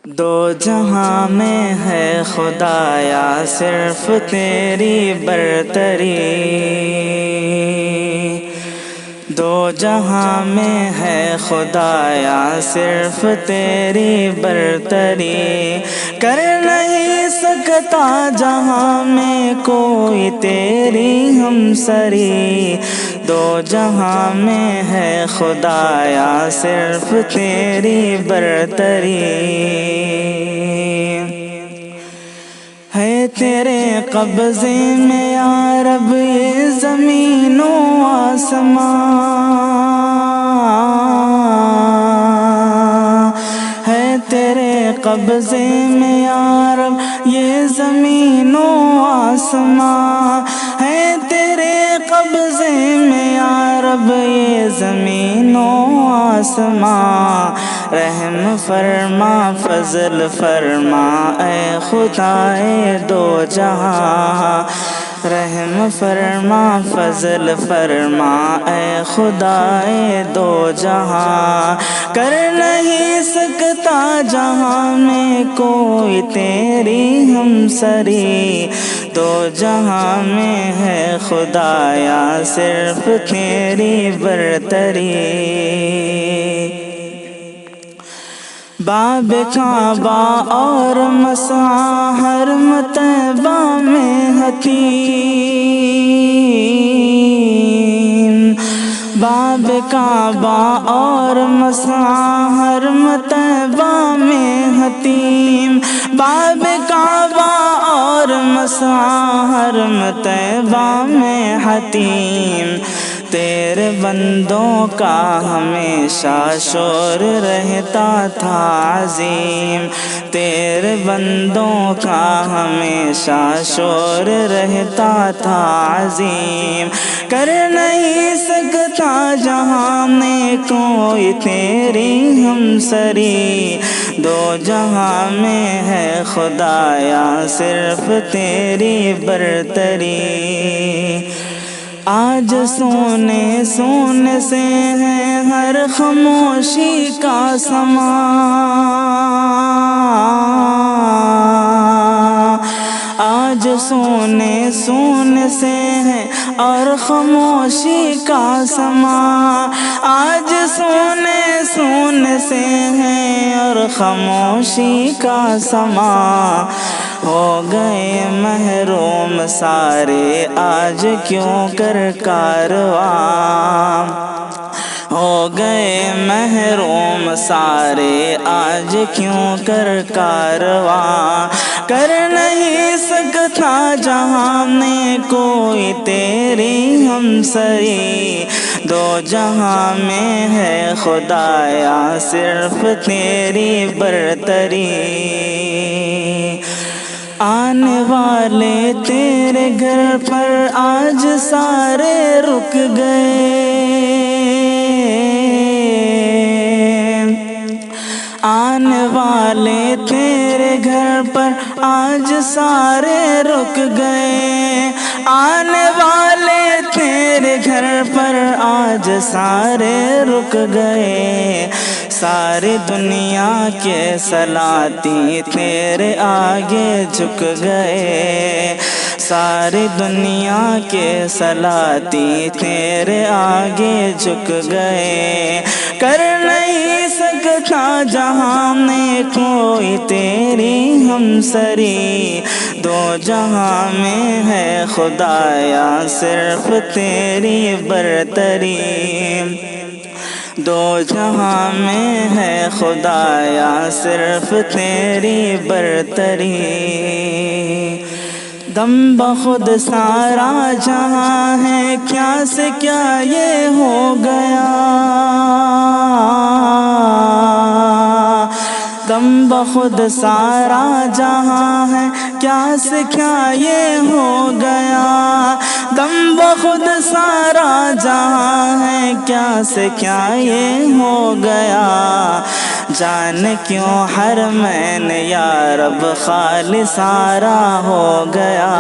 دو جہاں میں ہے خدایا صرف تیری برتری، دو جہاں میں ہے خدایا صرف تیری برتری، کر نہیں سکتا جہاں میں کوئی تیری ہمسری، دو جہاں میں ہے خدایا صرف تیری برتری، ہے تیرے قبضے میں یا رب یہ زمین و آسمان، ہے تیرے قبضے میں یا رب یہ زمین و آسمان، ہے تیرے قبضے میں یا رب یہ زمین و آسمان، رحم فرما فضل فرما اے خدائے دو جہاں، رحم فرما فضل فرما اے خدائے دو جہاں، کر نہیں سکتا جہاں میں کوئی تیری ہمسری، دو جہاں میں ہے خدایا صرف تیری برتری، باب کعبہ اور مسعی حرم طیبہ میں حتیم، باب کعبہ اور مسعی حرم طیبہ میں حتیم، باب کعبہ اور مسعی حرم طیبہ میں حتیم، تیرے بندوں کا ہمیشہ شور رہتا تھا عظیم، تیرے بندوں کا ہمیشہ شور رہتا تھا عظیم، کر نہیں سکتا جہاں میں کوئی تیری ہمسری، دو جہاں میں ہے خدایا صرف تیری برتری، آج سونے سونے سے ہے ہر خاموشی کا سما، آج سونے سونے سے ہے اور خاموشی کا سما، آج سونے سونے سے ہے اور خاموشی کا سما، ہو گئے محروم سارے آج کیوں کر کارواں، ہو گئے محروم سارے آج کیوں کر کارواں، کر نہیں سکتا جہاں میں کوئی تیری ہمسری، دو جہاں میں ہے خدایا صرف تیری برتری، آنے والے تیرے گھر پر آج سارے رک گئے، آنے والے تیرے گھر پر آج سارے رک گئے، آنے والے تیرے گھر پر آج سارے رک گئے، ساری دنیا کے سلاطیں تیرے آگے جھک گئے، ساری دنیا کے سلاطیں تیرے آگے جھک گئے، کر نہیں سکتا جہاں میں کوئی تیری ہمسری، دو جہاں میں ہے خدایا صرف تیری برتری، دو جہاں میں ہے خدایا صرف تیری برتری، دم بخود سارا جہاں ہے کیا سے کیا یہ ہو گیا، دم بخود سارا جہاں ہے کیا سے کیا یہ ہو گیا، دم بخود سارا جہاں ہے کیا سے کیا یہ ہو گیا، جان کیوں حرمین یا رب خالی سارا ہو گیا،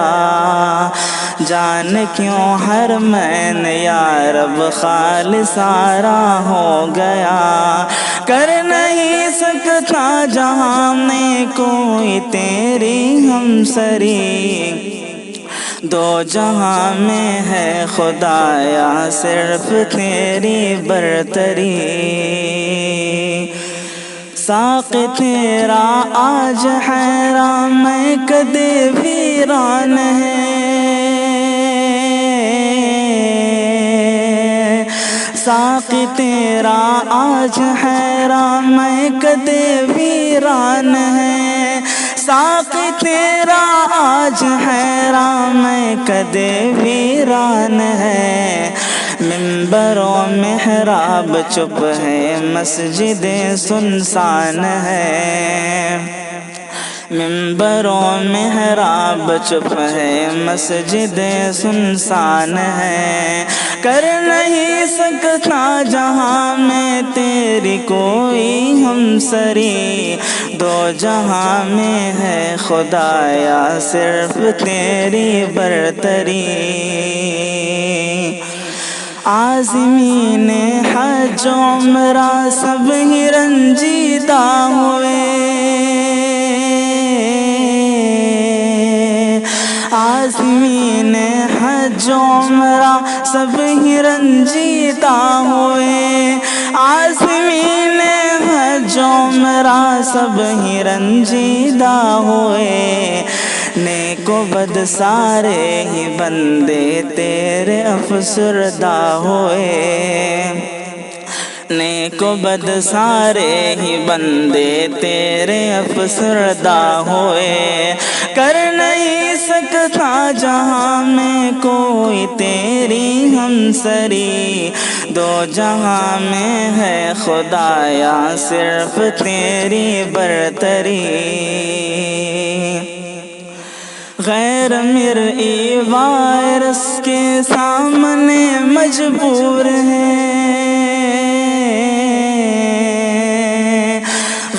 جان کیوں حرمین یا رب خالی سارا ہو گیا، کر نہیں سکتا جہاں میں کوئی تیری ہمسری، دو جہاں میں ہے خدایا صرف تیری برتری، ساقی تیرا آج حیران میں کدے ویران ہے، ساقی تیرا آج حیران میں کدے ویران ہے، ساقی تیرا آج حیران میں کدے ویران ہے، منبر و محراب چپ ہے مسجدیں سنسان ہے، منبر و محراب چپ ہے مسجدیں سنسان ہے، کر نہیں سکتا جہاں میں تیری کوئی ہمسری، دو جہاں میں ہے خدایا صرف تیری برتری، عازمین حج و عمرہ سب ہی رنجیدہ ہوئے، عازمین حج و عمرہ سب ہی رنجیدہ ہوئے، عازمین حج و عمرہ سب ہی رنجیدہ ہوئے، نیک و بد سارے ہی بندے تیرے افسردہ ہوئے، نیک و بد سارے ہی بندے تیرے افسردہ ہوئے، کر نہیں سکتا جہاں میں کوئی تیری ہمسری، دو جہاں میں ہے خدایا صرف تیری برتری، غیر مرئی وائرس کے سامنے مجبور ہے،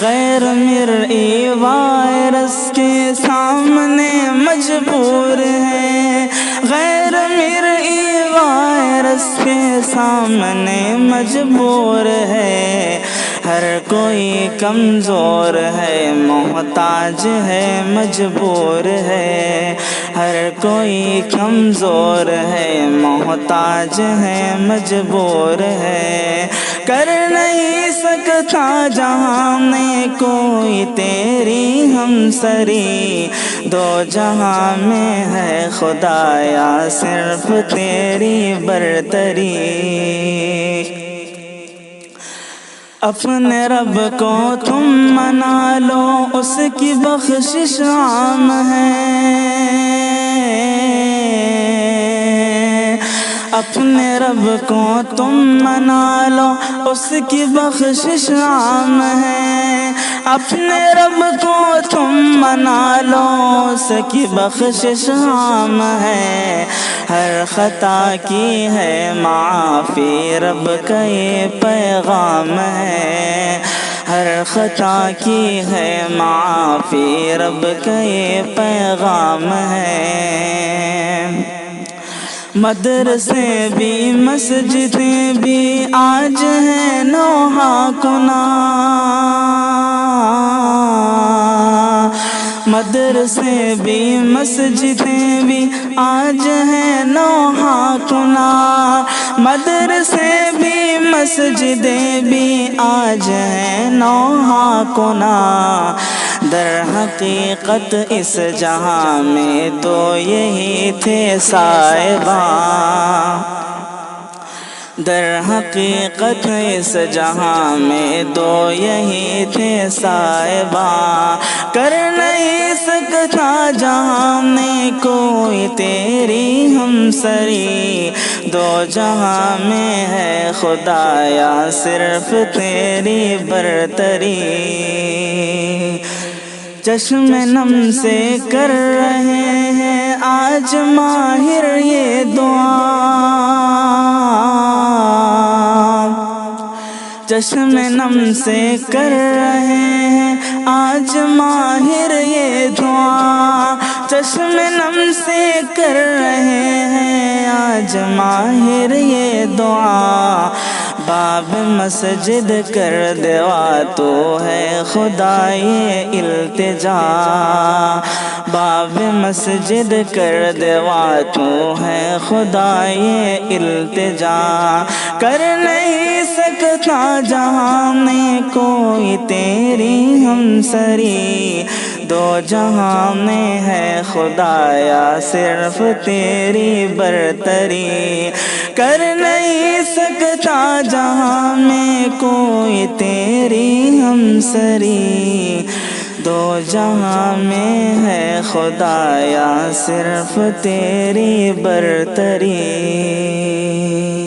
غیر مرئی وائرس کے سامنے مجبور ہے، غیر مرئی وائرس کے سامنے مجبور ہے، ہر کوئی کمزور ہے محتاج ہے مجبور ہے، ہر کوئی کمزور ہے محتاج ہے مجبور ہے، کر نہیں سکتا جہاں میں کوئی تیری ہمسری، دو جہاں میں ہے خدایا صرف تیری برتری، اپنے رب کو تم منا لو اس کی بخشش عام ہے، اپنے رب کو تم منا لو اس کی بخشش عام ہے، اپنے رب کو تم منا لو اس کی بخشش عام ہے، ہر خطا کی ہے معافی رب کا یہ پیغام ہے، ہر خطا کی ہے معافی رب کا یہ پیغام ہے، مدرسے بھی مسجدیں بھی آج ہیں نوحہ کنا، مدرسے بھی مسجدیں بھی آج ہیں نوحہ کنا، مدرسے بھی مسجدیں بھی آج ہیں نوحہ کنا، در حقیقت اس جہاں میں تو یہی تھے صاحباں، در حقیقت اس جہاں میں دو یہی تھے صاحباں، کر نہیں سکتا جہاں میں کوئی تیری ہمسری، دو جہاں میں ہے خدایا صرف تیری برتری، چشم نم سے کر رہے ہیں آج ماہر یہ دعا، چشم نم سے کر رہے ہیں آج ماہر یہ دعا، چشم نم سے کر رہے ہیں آج ماہر یہ دعا، باب مسجد کر دوا تو ہے خدائے التجا، باب مسجد کر دوا تو ہے خدائے التجا، کر نہیں سکتا جہاں میں کوئی تیری ہمسری، دو جہاں میں ہے خدایا صرف تیری برتری، کر نہیں سکتا جہاں میں کوئی تیری ہمسری، دو جہاں میں ہے خدایا صرف تیری برتری۔